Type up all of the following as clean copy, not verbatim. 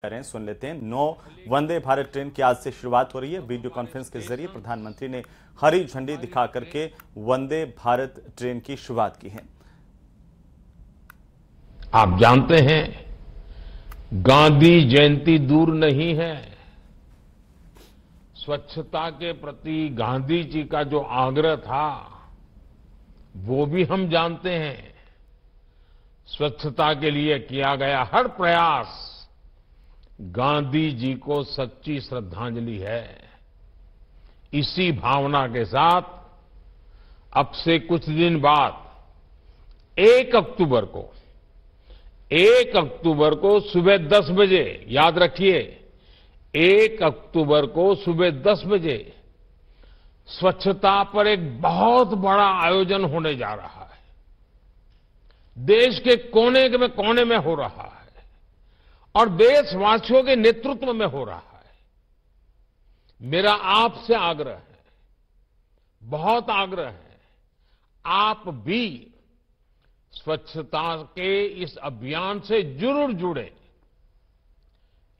करें सुन लेते हैं। 9 वंदे भारत ट्रेन की आज से शुरुआत हो रही है। वीडियो कॉन्फ्रेंस के जरिए प्रधानमंत्री ने हरी झंडी दिखा करके वंदे भारत ट्रेन की शुरुआत की है। आप जानते हैं, गांधी जयंती दूर नहीं है। स्वच्छता के प्रति गांधी जी का जो आग्रह था वो भी हम जानते हैं। स्वच्छता के लिए किया गया हर प्रयास गांधी जी को सच्ची श्रद्धांजलि है। इसी भावना के साथ अब से कुछ दिन बाद 1 अक्टूबर को सुबह 10 बजे, याद रखिए 1 अक्टूबर को सुबह 10 बजे स्वच्छता पर एक बहुत बड़ा आयोजन होने जा रहा है। देश के कोने में हो रहा है और देशवासियों के नेतृत्व में हो रहा है। मेरा आपसे आग्रह है, बहुत आग्रह है, आप भी स्वच्छता के इस अभियान से जरूर जुड़े।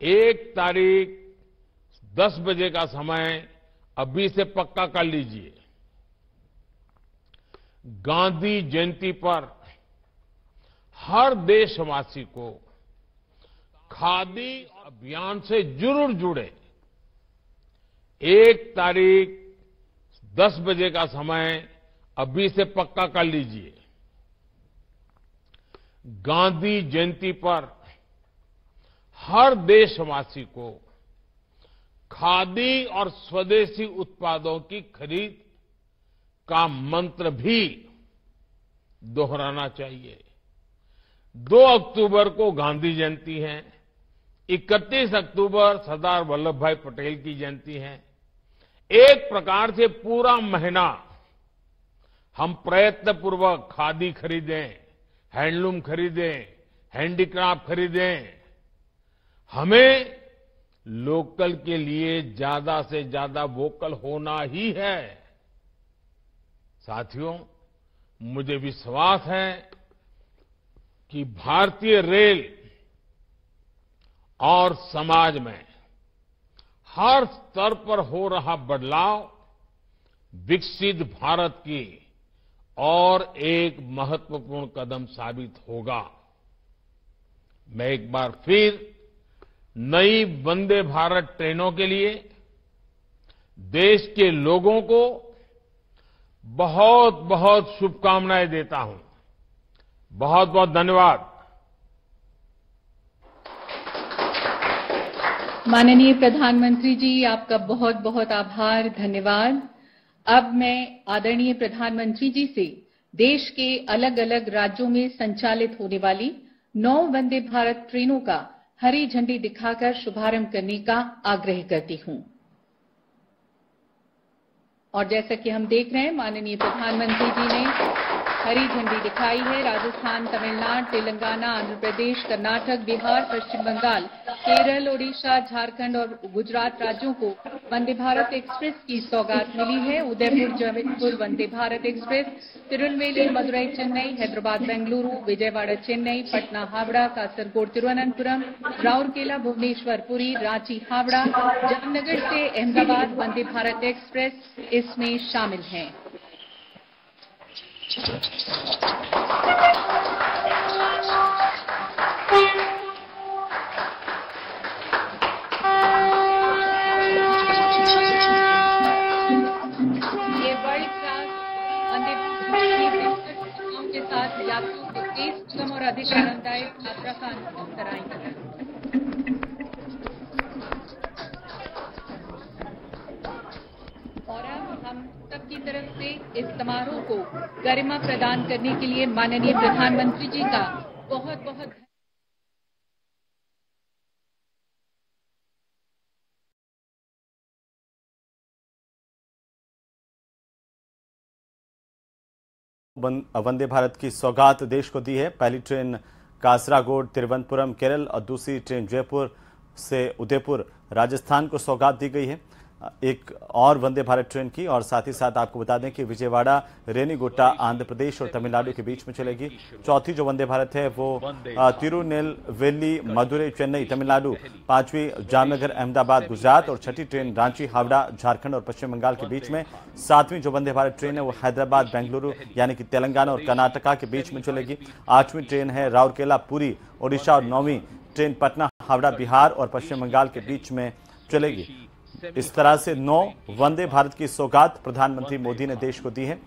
1 तारीख 10 बजे का समय अभी से पक्का कर लीजिए। गांधी जयंती पर हर देशवासी को खादी अभियान से जरूर जुड़े। 1 तारीख 10 बजे का समय अभी से पक्का कर लीजिए। गांधी जयंती पर हर देशवासी को खादी और स्वदेशी उत्पादों की खरीद का मंत्र भी दोहराना चाहिए। 2 अक्टूबर को गांधी जयंती है, 31 अक्टूबर सरदार वल्लभ भाई पटेल की जयंती है। एक प्रकार से पूरा महीना हम प्रयत्नपूर्वक खादी खरीदें, हैंडलूम खरीदें, हैंडीक्राफ्ट खरीदें। हमें लोकल के लिए ज्यादा से ज्यादा वोकल होना ही है। साथियों, मुझे विश्वास है कि भारतीय रेल और समाज में हर स्तर पर हो रहा बदलाव विकसित भारत की और एक महत्वपूर्ण कदम साबित होगा। मैं एक बार फिर नई वंदे भारत ट्रेनों के लिए देश के लोगों को बहुत बहुत शुभकामनाएं देता हूं। बहुत बहुत धन्यवाद। माननीय प्रधानमंत्री जी, आपका बहुत बहुत आभार, धन्यवाद। अब मैं आदरणीय प्रधानमंत्री जी से देश के अलग अलग राज्यों में संचालित होने वाली 9 वंदे भारत ट्रेनों का हरी झंडी दिखाकर शुभारंभ करने का आग्रह करती हूं। और जैसा कि हम देख रहे हैं, माननीय प्रधानमंत्री जी ने हरी झंडी दिखाई है। राजस्थान, तमिलनाडु, तेलंगाना, आंध्र प्रदेश, कर्नाटक, बिहार, पश्चिम बंगाल, केरल, ओडिशा, झारखंड और गुजरात राज्यों को वंदे भारत एक्सप्रेस की सौगात मिली है। उदयपुर जबलपुर वंदे भारत एक्सप्रेस, तिरुनेलवेली मदुरई चेन्नई, हैदराबाद बेंगलुरु, विजयवाड़ा चेन्नई, पटना हावड़ा, कासरगोड तिरुवनंतपुरम, राउरकेला भुवनेश्वर पुरी, रांची हावड़ा, जामनगर से अहमदाबाद वंदे भारत एक्सप्रेस इसमें शामिल हैं। ये वर्ल्ड क्लास वंदे भारत के साथ यात्रियों को तेज, सुगम और अधिक आरामदायक यात्रा का अनुभव कराएंगे। और अब हम सबकी तरफ से इस समारोह को गरिमा प्रदान करने के लिए माननीय प्रधानमंत्री जी का बहुत बहुत वंदे भारत की सौगात देश को दी है। पहली ट्रेन कासरागोड तिरुवनंतपुरम केरल और दूसरी ट्रेन जयपुर से उदयपुर राजस्थान को सौगात दी गई है। एक और वंदे भारत ट्रेन की, और साथ ही साथ आपको बता दें कि विजयवाड़ा, रेनीगुंटा आंध्र प्रदेश और तमिलनाडु के बीच में चलेगी। चौथी जो वंदे भारत है वो तिरुनेलवेली मदुरई चेन्नई तमिलनाडु, पांचवी जामनगर अहमदाबाद गुजरात और छठी ट्रेन रांची हावड़ा झारखंड और पश्चिम बंगाल के बीच में। सातवीं जो वंदे भारत ट्रेन है वो हैदराबाद बेंगलुरु यानी कि तेलंगाना और कर्नाटका के बीच में चलेगी। आठवीं ट्रेन है राउरकेला पुरी ओडिशा और नौवीं ट्रेन पटना हावड़ा बिहार और पश्चिम बंगाल के बीच में चलेगी। इस तरह से 9 वंदे भारत की सौगात प्रधानमंत्री मोदी ने देश को दी है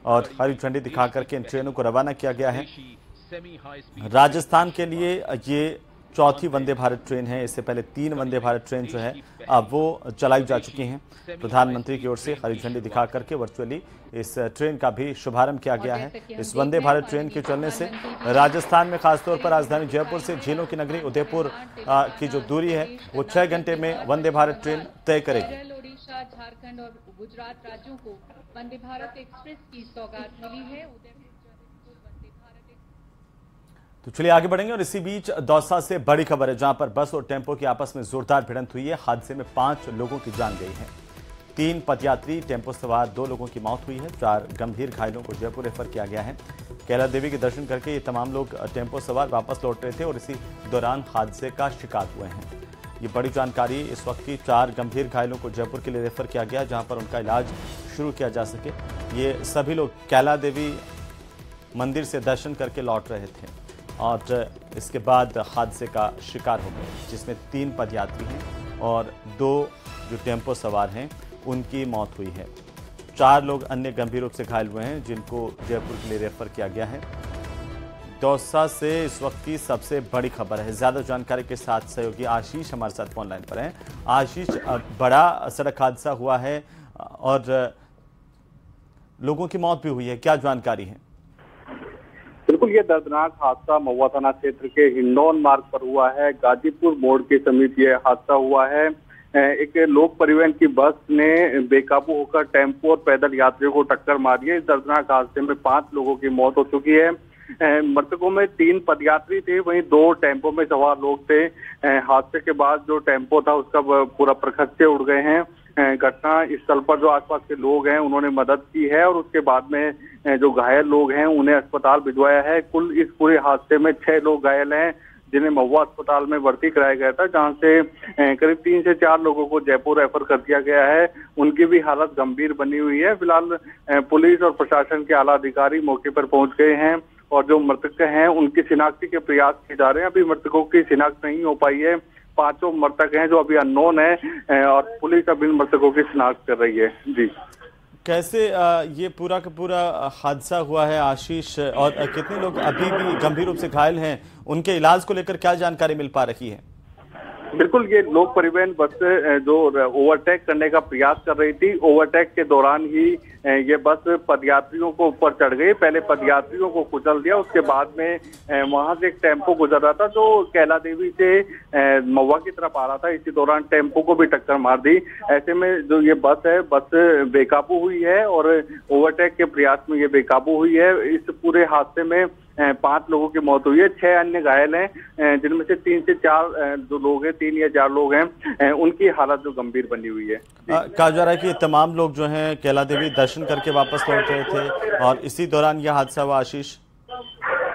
और हरी झंडी दिखाकर के इन ट्रेनों को रवाना किया गया है। राजस्थान के लिए ये चौथी वंदे भारत ट्रेन है। इससे पहले 3 वंदे भारत ट्रेन जो है अब वो चलाई जा चुकी हैं। प्रधानमंत्री की ओर से हरी झंडी दिखा करके वर्चुअली इस ट्रेन का भी शुभारंभ किया गया है। इस वंदे भारत ट्रेन के चलने से राजस्थान में खासतौर पर राजधानी जयपुर से झीलों की नगरी उदयपुर की जो दूरी है वो 6 घंटे में वंदे भारत ट्रेन तय करेगी। ओडिशा, झारखंड और गुजरात राज्यों को वंदे भारत एक्सप्रेस की सौगात मिली है। तो चलिए आगे बढ़ेंगे और इसी बीच दौसा से बड़ी खबर है, जहां पर बस और टेम्पो की आपस में जोरदार भिड़ंत हुई है। हादसे में 5 लोगों की जान गई है। 3 पदयात्री, टेम्पो सवार 2 लोगों की मौत हुई है। 4 गंभीर घायलों को जयपुर रेफर किया गया है। कैला देवी के दर्शन करके ये तमाम लोग टेम्पो सवार वापस लौट रहे थे और इसी दौरान हादसे का शिकार हुए हैं। ये बड़ी जानकारी इस वक्त की। 4 गंभीर घायलों को जयपुर के लिए रेफर किया गया, जहां पर उनका इलाज शुरू किया जा सके। ये सभी लोग कैला देवी मंदिर से दर्शन करके लौट रहे थे और इसके बाद हादसे का शिकार हो गए, जिसमें 3 पदयात्री हैं और 2 जो टेम्पो सवार हैं उनकी मौत हुई है। 4 लोग अन्य गंभीर रूप से घायल हुए हैं, जिनको जयपुर के लिए रेफर किया गया है। दौसा से इस वक्त की सबसे बड़ी खबर है। ज्यादा जानकारी के साथ सहयोगी आशीष हमारे साथ फोन लाइन पर हैं। आशीष, बड़ा सड़क हादसा हुआ है और लोगों की मौत भी हुई है, क्या जानकारी है? बिल्कुल, ये दर्दनाक हादसा महुआ थाना क्षेत्र के हिंडौन मार्ग पर हुआ है। गाजीपुर मोड़ के समीप ये हादसा हुआ है। एक लोक परिवहन की बस ने बेकाबू होकर टेम्पो और पैदल यात्रियों को टक्कर मारी है। इस दर्दनाक हादसे में 5 लोगों की मौत हो चुकी है। मृतकों में 3 पदयात्री थे, वहीं 2 टेम्पो में सवार लोग थे। हादसे के बाद जो टेम्पो था उसका पूरा प्रखच्चे उड़ गए हैं। घटना स्थल पर जो आसपास के लोग हैं उन्होंने मदद की है और उसके बाद में जो घायल लोग हैं उन्हें अस्पताल भिजवाया है। कुल इस पूरे हादसे में 6 लोग घायल हैं, जिन्हें महुआ अस्पताल में भर्ती कराया गया था, जहां से करीब 3 से 4 लोगों को जयपुर रेफर कर दिया गया है। उनकी भी हालत गंभीर बनी हुई है। फिलहाल पुलिस और प्रशासन के आला अधिकारी मौके पर पहुंच गए हैं और जो मृतक हैं उनकी शिनाख्ती के प्रयास किए जा रहे हैं। अभी मृतकों की शिनाख्त नहीं हो पाई है। 5 मृतक हैं जो अभी अननोन है और पुलिस अभी मृतकों की शिनाख्त कर रही है। जी, कैसे ये पूरा का पूरा हादसा हुआ है आशीष, और कितने लोग अभी भी गंभीर रूप से घायल हैं, उनके इलाज को लेकर क्या जानकारी मिल पा रही है? बिल्कुल, ये लोक परिवहन बस जो ओवरटेक करने का प्रयास कर रही थी, ओवरटेक के दौरान ही ये बस पदयात्रियों को ऊपर चढ़ गई। पहले पदयात्रियों को कुचल दिया, उसके बाद में वहां से एक टेम्पो गुजर रहा था जो कैला देवी से महुआ की तरफ आ रहा था। इसी दौरान टेम्पो को भी टक्कर मार दी। ऐसे में जो ये बस है, बस बेकाबू हुई है और ओवरटेक के प्रयास में ये बेकाबू हुई है। इस पूरे हादसे में 5 लोगों की मौत हुई है, 6 अन्य घायल हैं, जिनमें से 3 से 4 जो लोग हैं, 3 या 4 लोग हैं, उनकी हालत जो गंभीर बनी हुई है। कहा जा रहा है कि ये तमाम लोग जो हैं कैला देवी दर्शन करके वापस लौट रहे थे और इसी दौरान यह हादसा हुआ। आशीष,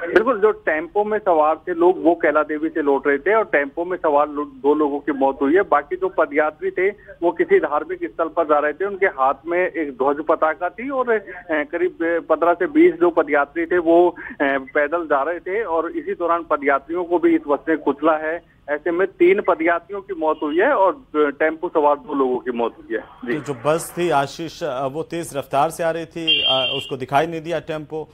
बिल्कुल, जो टेम्पो में सवार थे लोग वो कैला देवी से लौट रहे थे और टेम्पो में सवार 2 लोगों की मौत हुई है। बाकी जो पदयात्री थे वो किसी धार्मिक स्थल पर जा रहे थे। उनके हाथ में एक ध्वज पताका थी और करीब 15 से 20 जो पदयात्री थे वो पैदल जा रहे थे और इसी दौरान पदयात्रियों को भी इस बस ने कुचला है। ऐसे में 3 पदयात्रियों की मौत हुई है और टेम्पो सवार 2 लोगों की मौत हुई है। तो जो बस थी आशीष, वो तेज रफ्तार से आ रही थी, उसको दिखाई नहीं दिया टेम्पो?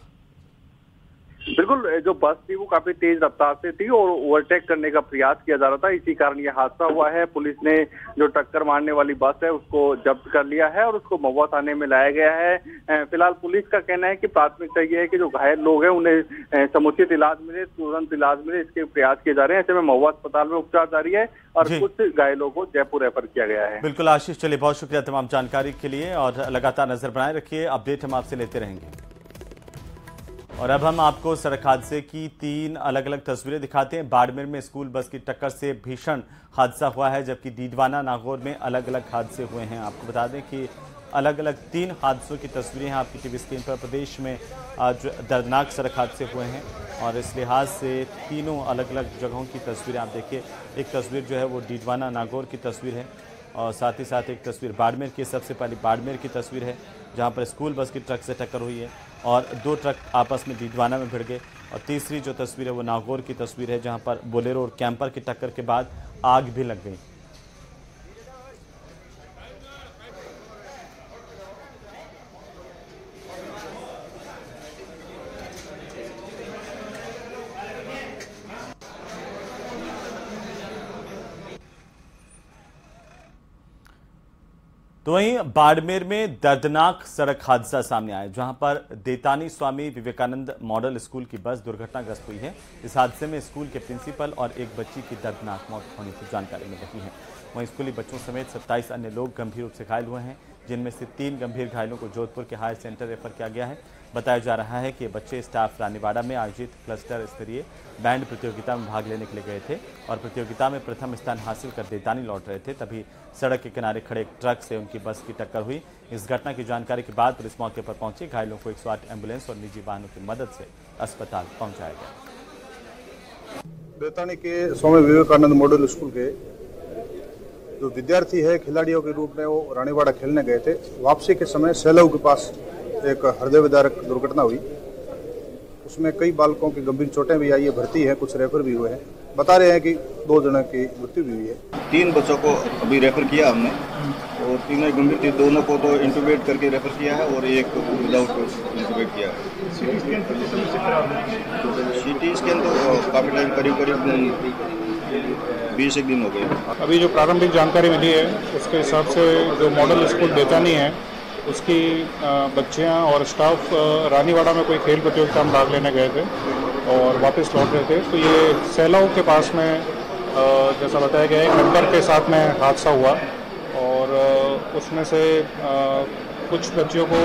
बिल्कुल, जो बस थी वो काफी तेज रफ्तार से थी और ओवरटेक करने का प्रयास किया जा रहा था, इसी कारण ये हादसा हुआ है। पुलिस ने जो टक्कर मारने वाली बस है उसको जब्त कर लिया है और उसको महुआ थाने में लाया गया है। फिलहाल पुलिस का कहना है कि प्राथमिकता ये है कि जो घायल लोग हैं उन्हें समुचित इलाज मिले, तुरंत इलाज मिले, इसके प्रयास किए जा रहे हैं। ऐसे में महुआ अस्पताल में उपचार जारी है और कुछ घायलों को जयपुर रेफर किया गया है। बिल्कुल आशीष, चलिए बहुत शुक्रिया तमाम जानकारी के लिए और लगातार नजर बनाए रखिए, अपडेट हम आपसे लेते रहेंगे। और अब हम आपको सड़क हादसे की 3 अलग अलग तस्वीरें दिखाते हैं। बाड़मेर में स्कूल बस की टक्कर से भीषण हादसा हुआ है, जबकि डीडवाना नागौर में अलग अलग हादसे हुए हैं। आपको बता दें कि अलग अलग 3 हादसों की तस्वीरें हैं आपकी टीवी स्क्रीन पर। प्रदेश में आज दर्दनाक सड़क हादसे हुए हैं और इस लिहाज से तीनों अलग अलग जगहों की तस्वीरें आप देखिए। एक तस्वीर जो है वो डीडवाना नागौर की तस्वीर है और साथ ही साथ एक तस्वीर बाड़मेर की। सबसे पहले बाड़मेर की तस्वीर है जहां पर स्कूल बस की ट्रक से टक्कर हुई है और 2 ट्रक आपस में डीडवाना में भिड़ गए। और तीसरी जो तस्वीर है वो नागौर की तस्वीर है जहां पर बोलेरो और कैंपर की टक्कर के बाद आग भी लग गई। तो वहीं बाड़मेर में दर्दनाक सड़क हादसा सामने आया जहां पर देतानी स्वामी विवेकानंद मॉडल स्कूल की बस दुर्घटनाग्रस्त हुई है। इस हादसे में स्कूल के प्रिंसिपल और एक बच्ची की दर्दनाक मौत होने की जानकारी मिल रही है। वहीं स्कूली बच्चों समेत 27 अन्य लोग गंभीर रूप से घायल हुए हैं, जिनमें से 3 गंभीर घायलों को जोधपुर के हायर सेंटर रेफर किया गया है। बताया जा रहा है कि बच्चे स्टाफ रानीवाड़ा में आयोजित क्लस्टर स्तरीय बैंड प्रतियोगिता में भाग लेने के लिए गए थे और प्रतियोगिता में प्रथम स्थान हासिल कर देतानी लौट रहे थे, तभी सड़क के किनारे खड़े एक ट्रक से उनकी बस की टक्कर हुई। इस घटना की जानकारी के बाद पुलिस मौके पर पहुंची। घायलों को 108 एम्बुलेंस और निजी वाहनों की मदद से अस्पताल पहुंचाया गया। देतानी के स्वामी विवेकानंद मॉडल स्कूल के जो विद्यार्थी है खिलाड़ियों के रूप में वो रानीवाड़ा खेलने गए थे। वापसी के समय सेलव के पास एक हृदय विदारक दुर्घटना हुई। उसमें कई बालकों की गंभीर चोटें भी आई है, भर्ती है, कुछ रेफर भी हुए हैं। बता रहे हैं कि 2 जनों की मृत्यु भी हुई है। 3 बच्चों को अभी रेफर किया हमने और तीनों गंभीर थी। 2 को तो इंटूबेट करके रेफर किया है और एक को विदाउट इंटूबेट किया है। सीटी स्कैन तो काफी टाइम करीब 20 एक दिन हो गए। अभी जो प्रारंभिक जानकारी मिली है उसके हिसाब से जो मॉडल स्कूल देतानी है उसकी बच्चियां और स्टाफ रानीवाड़ा में कोई खेल प्रतियोगिता में भाग लेने गए थे और वापस लौट रहे थे। तो ये सेलाव के पास में जैसा बताया गया है डंपर के साथ में हादसा हुआ और उसमें से कुछ बच्चियों को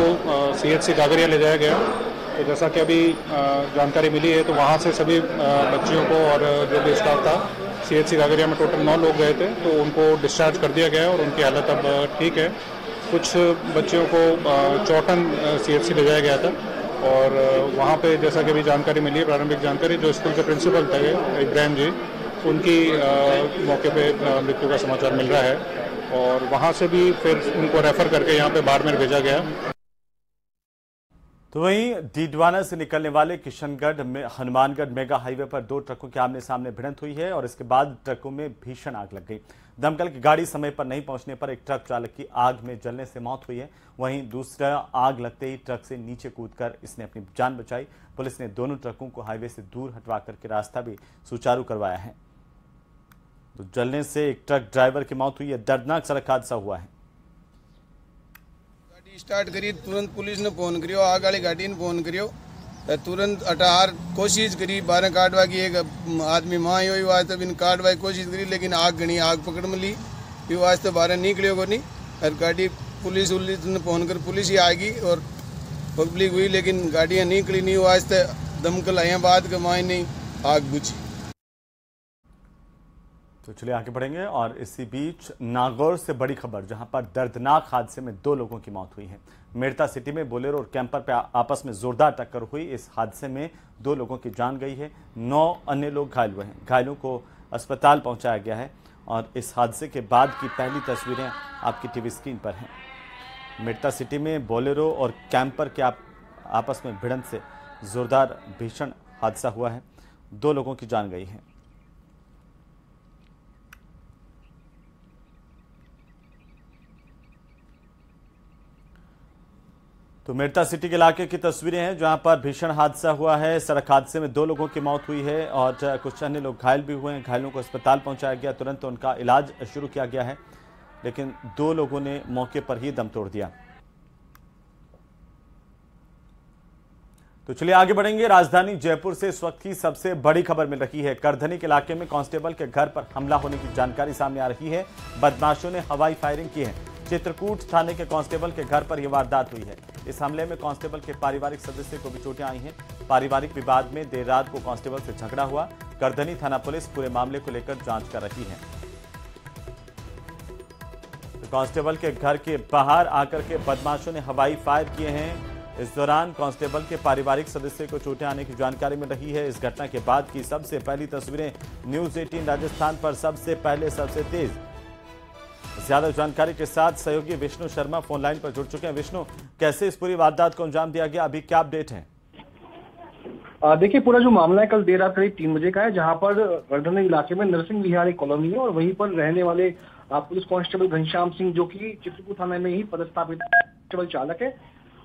CHC गागरिया ले जाया गया। तो जैसा कि अभी जानकारी मिली है तो वहाँ से सभी बच्चियों को और जो भी स्टाफ था CHC गागरिया में टोटल 9 लोग गए थे, तो उनको डिस्चार्ज कर दिया गया और उनकी हालत अब ठीक है। कुछ बच्चियों को चौटन CHC ले जाया गया था और वहाँ पे जैसा कि अभी जानकारी मिली है प्रारंभिक जानकारी, जो स्कूल के प्रिंसिपल थे इब्राहिम जी, उनकी मौके पे मृत्यु का समाचार मिल रहा है और वहाँ से भी फिर उनको रेफर करके यहाँ पे बाड़मेर भेजा गया। तो वहीं डीडवाना से निकलने वाले किशनगढ़ में हनुमानगढ़ मेगा हाईवे पर 2 ट्रकों के आमने सामने भिड़ंत हुई है और इसके बाद ट्रकों में भीषण आग लग गई। दमकल की गाड़ी समय पर नहीं पहुंचने पर एक ट्रक चालक की आग में जलने से मौत हुई है। वहीं दूसरा आग लगते ही ट्रक से नीचे कूदकर इसने अपनी जान बचाई। पुलिस ने दोनों ट्रकों को हाईवे से दूर हटवा करके रास्ता भी सुचारू करवाया है। तो जलने से एक ट्रक ड्राइवर की मौत हुई है। दर्दनाक सड़क हादसा हुआ है। स्टार्ट करी तुरंत पुलिस ने फोन करियो, आग वाली गाड़ी ने फोन करियो, तुरंत अटार कोशिश करी 12 काटवा की। एक आदमी माँ ही वास्ते बिन काटवा की कोशिश करी लेकिन आग घनी आग पकड़ मिली वास्ते 12 निकलियो को नहीं। और गाड़ी पुलिस ने फोन कर पुलिस ही आ गई और पब्लिक हुई लेकिन गाड़ियाँ निकली नहीं वास्ते दमकल आया बाद के माँ नहीं आग बुझी। तो चलिए आगे बढ़ेंगे और इसी बीच नागौर से बड़ी खबर जहां पर दर्दनाक हादसे में 2 लोगों की मौत हुई है। मेड़ता सिटी में बोलेरो और कैंपर पे आपस में जोरदार टक्कर हुई। इस हादसे में 2 लोगों की जान गई है, 9 अन्य लोग घायल हुए हैं। घायलों को अस्पताल पहुंचाया गया है और इस हादसे के बाद की पहली तस्वीरें आपकी टीवी स्क्रीन पर हैं। मेड़ता सिटी में बोलेरो और कैंपर के आपस में भिड़ंत से जोरदार भीषण हादसा हुआ है। 2 लोगों की जान गई है। तो मेड़ता सिटी के इलाके की तस्वीरें हैं जहां पर भीषण हादसा हुआ है। सड़क हादसे में 2 लोगों की मौत हुई है और कुछ अन्य लोग घायल भी हुए हैं। घायलों को अस्पताल पहुंचाया गया, तुरंत उनका इलाज शुरू किया गया है, लेकिन 2 लोगों ने मौके पर ही दम तोड़ दिया। तो चलिए आगे बढ़ेंगे। राजधानी जयपुर से इस वक्त की सबसे बड़ी खबर मिल रही है। करधनी के इलाके में कांस्टेबल के घर पर हमला होने की जानकारी सामने आ रही है। बदमाशों ने हवाई फायरिंग की है। चित्रकूट थाने के कांस्टेबल के घर पर यह वारदात हुई है। इस हमले में कांस्टेबल के पारिवारिक सदस्य को भी चोटें आई हैं। पारिवारिक विवाद में देर रात को कांस्टेबल से झगड़ा हुआ। करधनी थाना पुलिस पूरे मामले को लेकर जांच कर रही है। तो कांस्टेबल के घर के बाहर आकर के बदमाशों ने हवाई फायर किए हैं। इस दौरान कांस्टेबल के पारिवारिक सदस्य को चोटें आने की जानकारी मिल रही है। इस घटना के बाद की सबसे पहली तस्वीरें न्यूज 18 राजस्थान पर सबसे पहले सबसे तेज। ज्यादा जानकारी के साथ सहयोगी विष्णु शर्मा फोन लाइन पर जुड़ चुके हैं। विष्णु, कैसे इस पूरी वारदात को अंजाम दिया गया, अभी क्या अपडेट है? देखिए, पूरा जो मामला है कल देर रात करीब 3 बजे का है, जहां पर करधनी इलाके में नरसिंह विहार एक कॉलोनी है और वहीं पर रहने वाले पुलिस कांस्टेबल घनश्याम सिंह, जो कि चित्रकूट थाने में ही पदस्थापित कांस्टेबल चालक है,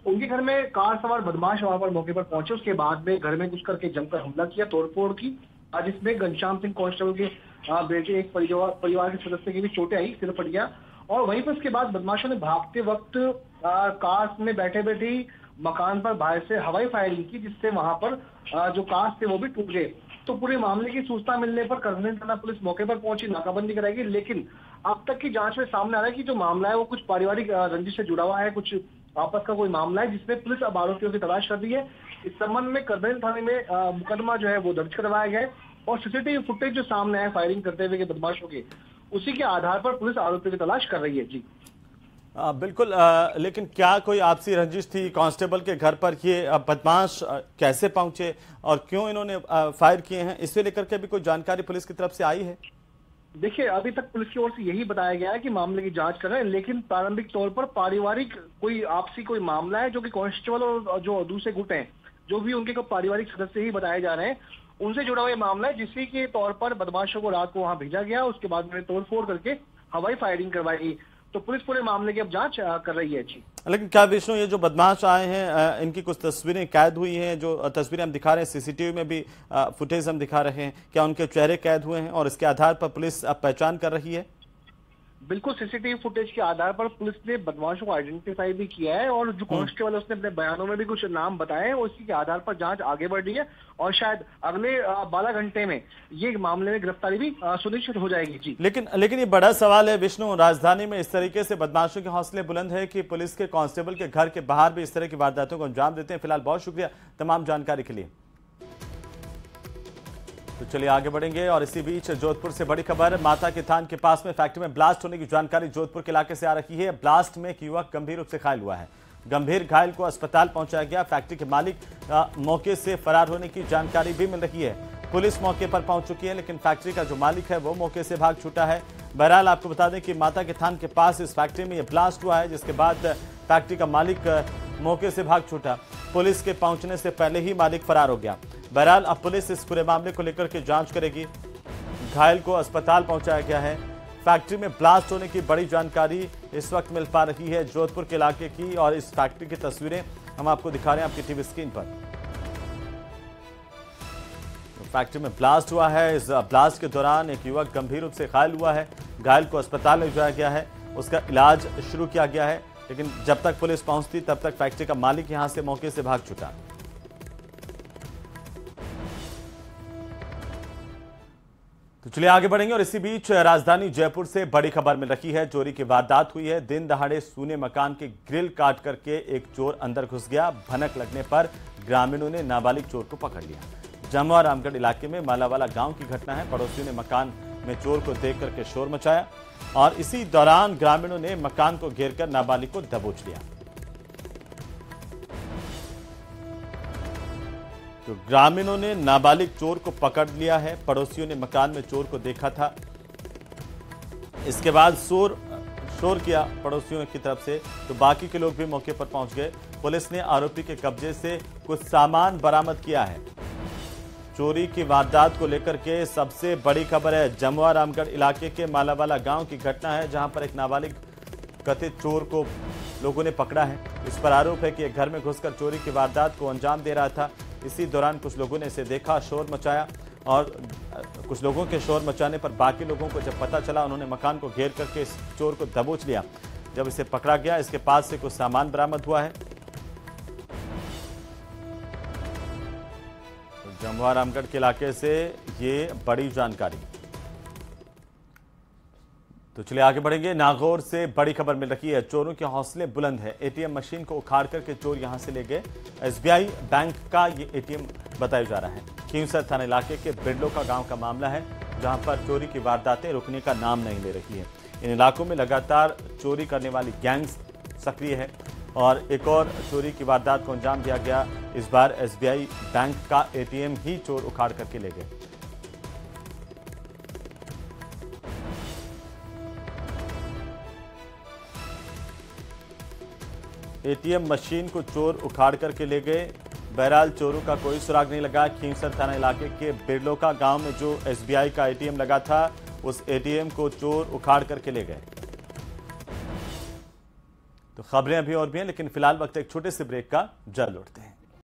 उनके घर में कार सवार बदमाश वहां पर मौके पर पहुंचे। उसके बाद में घर में घुस करके जमकर हमला किया, तोड़फोड़ की, जिसमें घनश्याम सिंह कांस्टेबल के बेटे एक परिवार के सदस्य की भी चोटें आई, सिर फट गया। और वहीं पर उसके बाद बदमाशों ने भागते वक्त कार में बैठे बैठे मकान पर बाहर से हवाई फायरिंग की, जिससे वहां पर जो कार थे वो भी टूट गए। तो पूरे मामले की सूचना मिलने पर करधनी थाना पुलिस मौके पर पहुंची, नाकाबंदी कराई, लेकिन अब तक की जांच में सामने आ रहा है कि जो मामला है वो कुछ पारिवारिक रंजिश से जुड़ा हुआ है, कुछ आपस का कोई मामला है, जिसमें पुलिस अब आरोपियों की तलाश कर रही है। इस संबंध में करधनी थाने में मुकदमा जो है वो दर्ज करवाया गया है और सीसीटीवी फुटेज जो सामने आया फायरिंग करते हुए के बदमाशों के, उसी के आधार पर पुलिस आरोपियों की तलाश कर रही है। जी बिल्कुल, लेकिन क्या कोई आपसी रंजिश थी कांस्टेबल के घर पर? ये बदमाश कैसे पहुंचे और क्यों इन्होंने फायर किए हैं, इसे लेकर के भी कोई जानकारी पुलिस की तरफ से आई है? देखिए, अभी तक पुलिस की ओर से यही बताया गया है कि मामले की जांच कर रहे हैं, लेकिन प्रारंभिक तौर पर पारिवारिक कोई आपसी कोई मामला है, जो कि कांस्टेबल और जो दूसरे गुट हैं, जो भी उनके पारिवारिक सदस्य ही बताए जा रहे हैं, उनसे जुड़ा हुआ मामला है, जिसके के तौर पर बदमाशों को रात को वहां भेजा गया। उसके बाद में तोड़फोड़ करके हवाई फायरिंग करवाई। तो पुलिस पूरे मामले की अब जांच कर रही है। जी, लेकिन क्या विष्णु, ये जो बदमाश आए हैं इनकी कुछ तस्वीरें कैद हुई हैं? जो तस्वीरें हम दिखा रहे हैं, सीसीटीवी में भी फुटेज हम दिखा रहे हैं, क्या उनके चेहरे कैद हुए हैं और इसके आधार पर पुलिस अब पहचान कर रही है? बिल्कुल, सीसीटीवी फुटेज के आधार पर पुलिस ने बदमाशों को आइडेंटिफाई भी किया है और जो कांस्टेबल उसने अपने बयानों में भी कुछ नाम बताए हैं, उसी के आधार पर जांच आगे बढ़ रही है और शायद अगले 12 घंटे में ये मामले में गिरफ्तारी भी सुनिश्चित हो जाएगी। जी, लेकिन ये बड़ा सवाल है विष्णु, राजधानी में इस तरीके से बदमाशों के हौसले बुलंद है कि पुलिस के कांस्टेबल के घर के बाहर भी इस तरह की वारदातों को अंजाम देते हैं। फिलहाल बहुत शुक्रिया तमाम जानकारी के लिए। तो चलिए आगे बढ़ेंगे और इसी बीच जोधपुर से बड़ी खबर, माता के थान के पास में फैक्ट्री में ब्लास्ट होने की जानकारी जोधपुर के इलाके से आ रही है। ब्लास्ट में एक युवक गंभीर रूप से घायल हुआ है। गंभीर घायल को अस्पताल पहुंचाया गया। फैक्ट्री के मालिक मौके से फरार होने की जानकारी भी मिल रही है। पुलिस मौके पर पहुंच चुकी है, लेकिन फैक्ट्री का जो मालिक है वो मौके से भाग छूटा है। बहरहाल आपको बता दें कि माता के थान के पास इस फैक्ट्री में यह ब्लास्ट हुआ है, जिसके बाद फैक्ट्री का मालिक मौके से भाग छूटा। पुलिस के पहुंचने से पहले ही मालिक फरार हो गया। बहरहाल अब पुलिस इस पूरे मामले को लेकर के जांच करेगी। घायल को अस्पताल पहुंचाया गया है। फैक्ट्री में ब्लास्ट होने की बड़ी जानकारी इस वक्त मिल पा रही है जोधपुर के इलाके की और इस फैक्ट्री की तस्वीरें हम आपको दिखा रहे हैं आपकी टीवी स्क्रीन पर। फैक्ट्री में ब्लास्ट हुआ है। इस ब्लास्ट के दौरान एक युवक गंभीर रूप से घायल हुआ है। घायल को अस्पताल ले जाया गया है, उसका इलाज शुरू किया गया है, लेकिन जब तक पुलिस पहुंचती तब तक फैक्ट्री का मालिक यहां से मौके से भाग चुका। तो चलिए आगे बढ़ेंगे और इसी बीच राजधानी जयपुर से बड़ी खबर मिल रही है। चोरी की वारदात हुई है। दिन दहाड़े सूने मकान के ग्रिल काट करके एक चोर अंदर घुस गया। भनक लगने पर ग्रामीणों ने नाबालिग चोर को पकड़ लिया। जमुआ रामगढ़ इलाके में मालावाला गांव की घटना है। पड़ोसियों ने मकान में चोर को देख करके शोर मचाया और इसी दौरान ग्रामीणों ने मकान को घेरकर नाबालिग को दबोच लिया। तो ग्रामीणों ने नाबालिग चोर को पकड़ लिया है। पड़ोसियों ने मकान में चोर को देखा था। इसके बाद शोर किया पड़ोसियों की तरफ से, तो बाकी के लोग भी मौके पर पहुंच गए। पुलिस ने आरोपी के कब्जे से कुछ सामान बरामद किया है। चोरी की वारदात को लेकर के सबसे बड़ी खबर है। जमुआ रामगढ़ इलाके के मालावाला गांव की घटना है, जहां पर एक नाबालिग कथित चोर को लोगों ने पकड़ा है। इस पर आरोप है कि एक घर में घुसकर चोरी की वारदात को अंजाम दे रहा था। इसी दौरान कुछ लोगों ने इसे देखा, शोर मचाया और कुछ लोगों के शोर मचाने पर बाकी लोगों को जब पता चला, उन्होंने मकान को घेर करके इस चोर को दबोच लिया। जब इसे पकड़ा गया, इसके पास से कुछ सामान बरामद हुआ है। जमुआ रामगढ़ के इलाके से ये बड़ी जानकारी। तो चलिए आगे बढ़ेंगे। नागौर से बड़ी खबर मिल रही है, चोरों के हौसले बुलंद है। एटीएम मशीन को उखाड़ करके चोर यहां से ले गए। एसबीआई बैंक का ये एटीएम बताया जा रहा है। खींवसर थाना इलाके के बिरलोका गांव का मामला है, जहां पर चोरी की वारदातें रुकने का नाम नहीं ले रही है। इन इलाकों में लगातार चोरी करने वाली गैंग्स सक्रिय है और एक और चोरी की वारदात को अंजाम दिया गया। इस बार एसबीआई बैंक का एटीएम ही चोर उखाड़ करके ले गए। एटीएम मशीन को चोर उखाड़ करके ले गए। बहरहाल चोरों का कोई सुराग नहीं लगा। खींवसर थाना इलाके के बिरलोका गांव में जो एसबीआई का एटीएम लगा था, उस एटीएम को चोर उखाड़ करके ले गए। तो खबरें अभी और भी हैं, लेकिन फिलहाल वक्त एक छोटे से ब्रेक का। जल्द लौटते हैं।